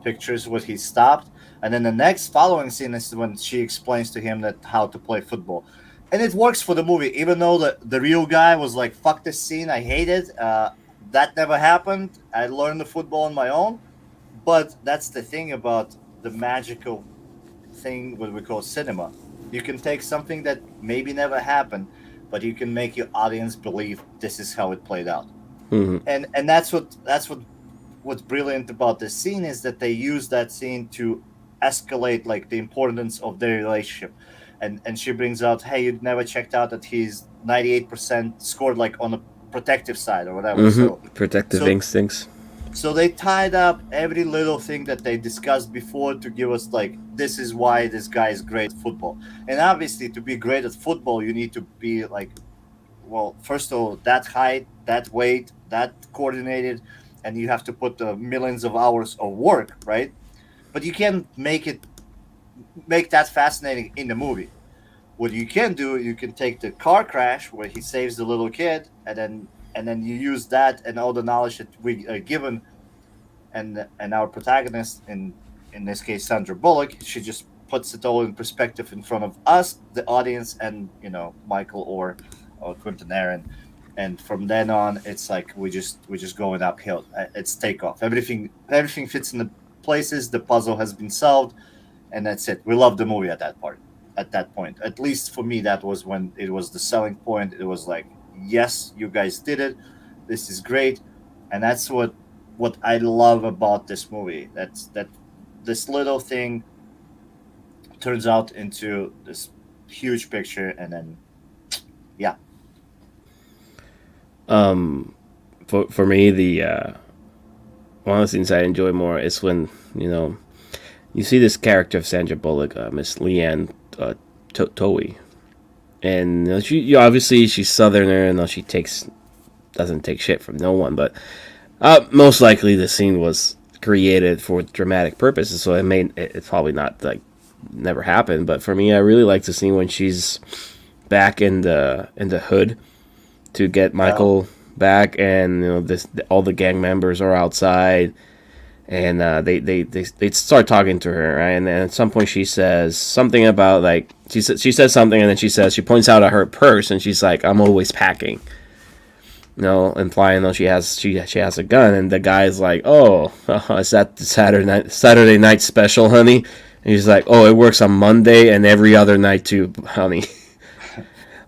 pictures what he stopped, and then the next following scene is when she explains to him that how to play football, and it works for the movie, even though the real guy was like, fuck this scene, I hate it, that never happened, I learned the football on my own. But that's the thing about the magical thing what we call cinema. You can take something that maybe never happened, but you can make your audience believe this is how it played out. Hmm. And what's brilliant about this scene is that they use that scene to escalate like the importance of their relationship. And she brings out, hey, you never checked out that he's 98% scored like on the protective side or whatever. Protective So instincts. so they tied up every little thing that they discussed before to give us like, this is why this guy is great at football. And obviously to be great at football you need to be like, well, first of all, that height, that weight, that coordinated, and you have to put the millions of hours of work, right? But you can't make that fascinating in the movie. What you can do, you can take the car crash where he saves the little kid, and then you use that and all the knowledge that we are given, and our protagonist, in this case Sandra Bullock, she just puts it all in perspective in front of us, the audience, and Michael or Quinton Aaron, and from then on it's like we're just going uphill. It's takeoff. Everything fits in the places. The puzzle has been solved, and that's it. We love the movie at that part. At that point, at least for me, that was when it was the selling point. It was like, yes, you guys did it. This is great, and that's what I love about this movie. That this little thing turns out into this huge picture, and then yeah. For me, the one of the things I enjoy more is when you see this character of Sandra Bullock, Miss Leigh Anne Tuohy, and she obviously she's Southerner, and she doesn't take shit from no one, but most likely the scene was created for dramatic purposes, so it's probably not like never happened. But for me, I really like the scene when she's back in the hood to get Michael back, and all the gang members are outside, and they start talking to her, right? And then at some point she says something about like she says something, and then she points out at her purse, and she's like, "I'm always packing," implying though she has a gun. And the guy's like, "Oh, is that the Saturday night special, honey?" And he's like, "Oh, it works on Monday and every other night too, honey."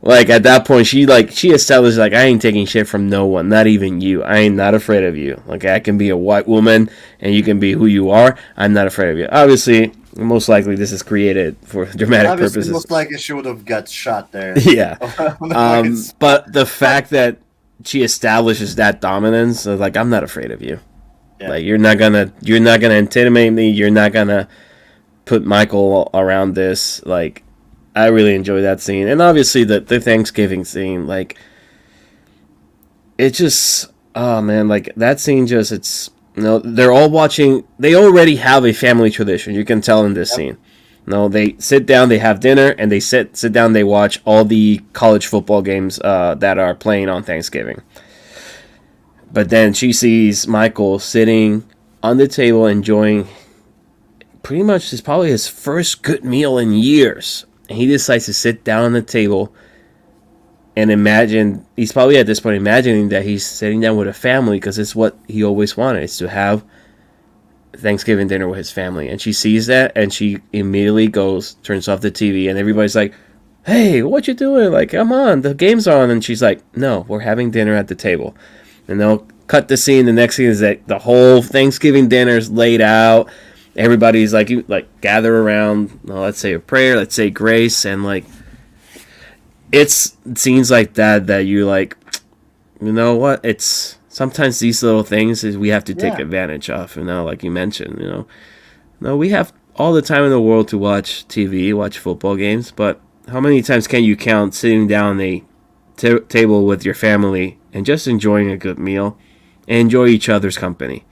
Like at that point, she established like, I ain't taking shit from no one, not even you. I ain't not afraid of you. Like I can be a white woman and you can be who you are. I'm not afraid of you. Obviously, most likely this is created for dramatic purposes. Most likely she would have got shot there. Yeah. But the fact that she establishes that dominance, like I'm not afraid of you. Yeah. Like you're not gonna intimidate me. You're not gonna put Michael around this. Like I really enjoy that scene, and obviously the Thanksgiving scene. Like it just, oh man, like that scene just they're all watching. They already have a family tradition. You can tell in this scene. They sit down, they have dinner, and they sit down. They watch all the college football games that are playing on Thanksgiving. But then she sees Michael sitting on the table enjoying pretty much probably his first good meal in years. And he decides to sit down on the table and imagine, he's probably at this point imagining that he's sitting down with a family because it's what he always wanted, is to have Thanksgiving dinner with his family. And she sees that and she immediately turns off the TV, and everybody's like, "Hey, what you doing? Like, come on, the game's on." And she's like, "No, we're having dinner at the table." And they'll cut the scene. The next scene is that the whole Thanksgiving dinner's laid out. Everybody's like gather around, let's say a prayer, let's say grace, and like it's scenes like that you like, you know what? It's sometimes these little things is we have to take advantage of, like you mentioned, No, we have all the time in the world to watch TV, watch football games, but how many times can you count sitting down a table with your family and just enjoying a good meal and enjoy each other's company?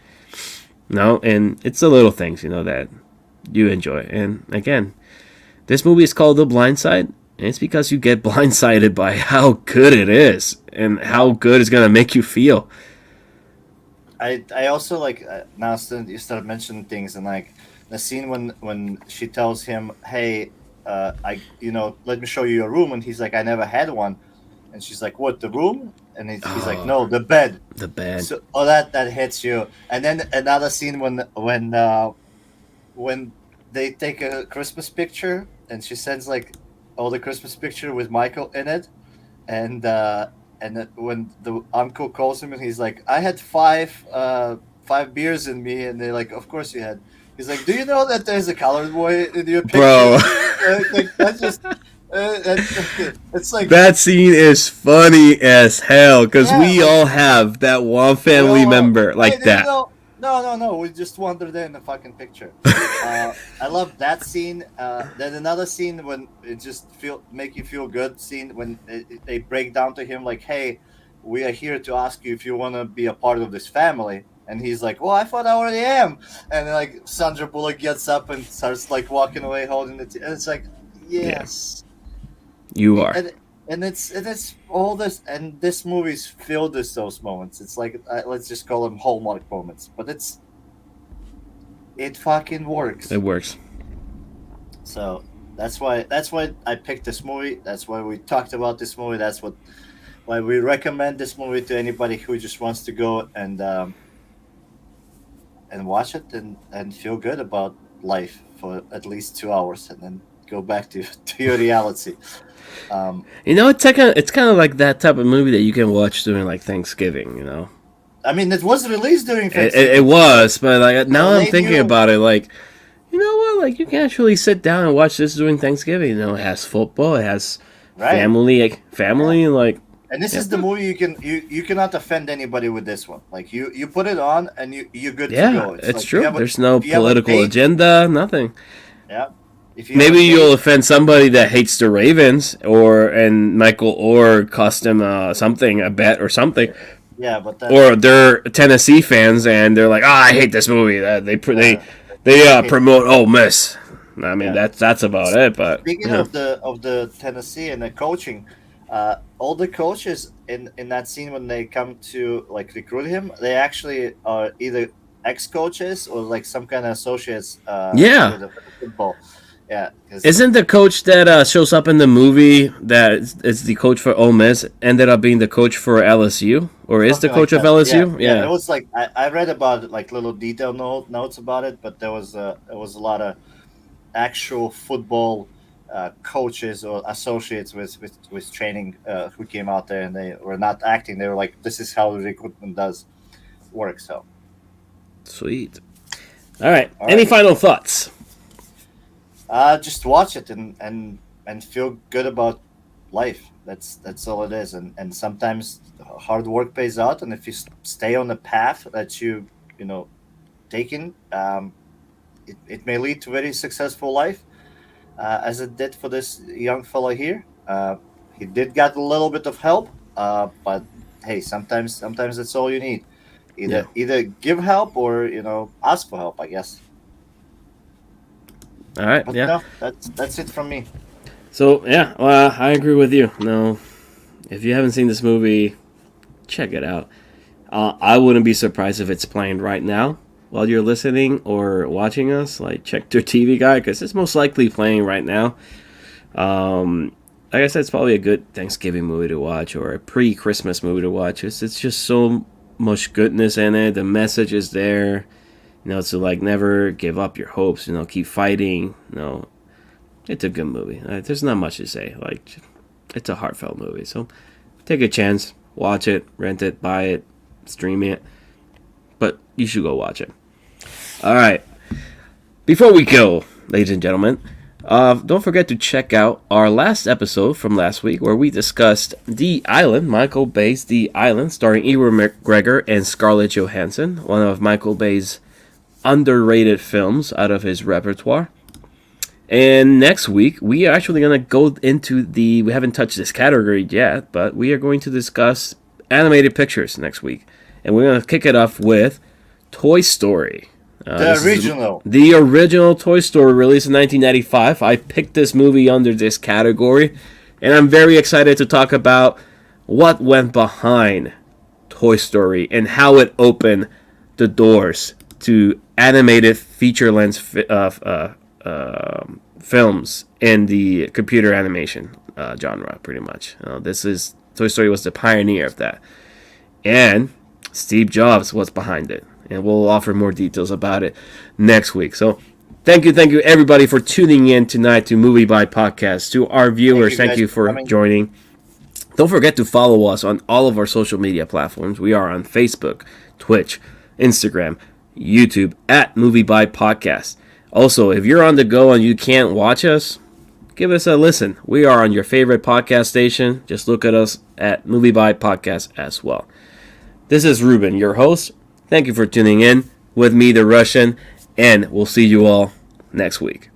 And it's the little things, that you enjoy. And again, this movie is called The Blind Side, and it's because you get blindsided by how good it is and how good it's going to make you feel. I also like, now you started mentioning things, and like the scene when she tells him, "Hey, let me show you your room," and he's like, "I never had one." And she's like, "What, the room?" And he's like, "No, the bed." The bed. So, that hits you. And then another scene when they take a Christmas picture, and she sends like all the Christmas picture with Michael in it, and when the uncle calls him, and he's like, "I had five beers in me," and they're like, "Of course you had." He's like, "Do you know that there's a colored boy in your picture?" Bro. That's just. It's like that scene is funny as hell because we all have that one family member like that. No, we just wandered there in the fucking picture. I love that scene. Then another scene when it just make you feel good scene when they break down to him like, "Hey, we are here to ask you if you want to be a part of this family." And he's like, "Well, I thought I already am." And then, like Sandra Bullock gets up and starts like walking away holding it. And it's like, yes. You are, and it's all this, and this movie's filled with those moments. It's like let's just call them hallmark moments, but it fucking works. It works. So that's why I picked this movie. That's why we talked about this movie. That's why we recommend this movie to anybody who just wants to go and watch it and feel good about life for at least 2 hours, and then go back to your reality. It's kind of like that type of movie that you can watch during like Thanksgiving. I mean, it was released during Thanksgiving. It was, but like now I'm thinking about it, like, you know what? Like you can actually sit down and watch this during Thanksgiving. It has football, it has family, like. And this is the movie you cannot offend anybody with this one. Like you put it on and you're good to go. It's like, true. There's no political agenda, nothing. Yeah. Maybe you'll offend somebody that hates the Ravens, and Michael Oher cost him a bet or something. Yeah, but or they're Tennessee fans and they're like, I hate this movie. They promote Ole Miss. I mean, that's about it. But speaking of the Tennessee and the coaching, all the coaches in that scene when they come to like recruit him, they actually are either ex-coaches or like some kind of associates Yeah. with the football. Yeah, because Isn't the coach that shows up in the movie that is the coach for Ole Miss ended up being the coach for LSU, or is the something like coach of that. Yeah, LSU? yeah. It Yeah, was like I read about it, like little detail notes about it, but there was a lot of actual football coaches or associates with training who came out there and they were not acting. They were like, "This is how recruitment does work." So, sweet. All right. all Any right, final thoughts? just watch it and feel good about life. That's all it is. And sometimes hard work pays out, and if you stay on the path that you know taken, it may lead to very successful life, as it did for this young fellow here. He did get a little bit of help, but hey, sometimes that's all you need. Yeah. Either give help or ask for help, I guess. All right. But Yeah. no, that's it from me. So yeah, well, I agree with you. No, if you haven't seen this movie, check it out. I wouldn't be surprised if it's playing right now while you're listening or watching us. Like, check your TV guide because it's most likely playing right now. Like I said, it's probably a good Thanksgiving movie to watch or a pre-Christmas movie to watch. It's just so much goodness in it. The message is there. To like never give up your hopes. Keep fighting. It's a good movie. There's not much to say. Like, it's a heartfelt movie. So take a chance, watch it, rent it, buy it, stream it. But you should go watch it. All right. Before we go, ladies and gentlemen, don't forget to check out our last episode from last week where we discussed The Island, Michael Bay's The Island, starring Ewan McGregor and Scarlett Johansson, one of Michael Bay's underrated films out of his repertoire. And next week, we are actually going to go into we haven't touched this category yet, but we are going to discuss animated pictures next week. And we're going to kick it off with Toy Story. The original Toy Story, released in 1995. I picked this movie under this category, and I'm very excited to talk about what went behind Toy Story and how it opened the doors to animated feature-length films in the computer animation genre, pretty much. Toy Story was the pioneer of that, and Steve Jobs was behind it. And we'll offer more details about it next week. So thank you everybody for tuning in tonight to MovieByte Podcast. To our viewers, thank you for joining. Don't forget to follow us on all of our social media platforms. We are on Facebook, Twitch, Instagram, YouTube at MovieByte Podcast. Also, if you're on the go and you can't watch us, give us a listen. We are on your favorite podcast station. Just look at us at MovieByte Podcast as well. This is Ruben, your host. Thank you for tuning in with me, the Russian, and we'll see you all next week.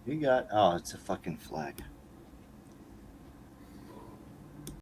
You got. Oh, it's a fucking flag.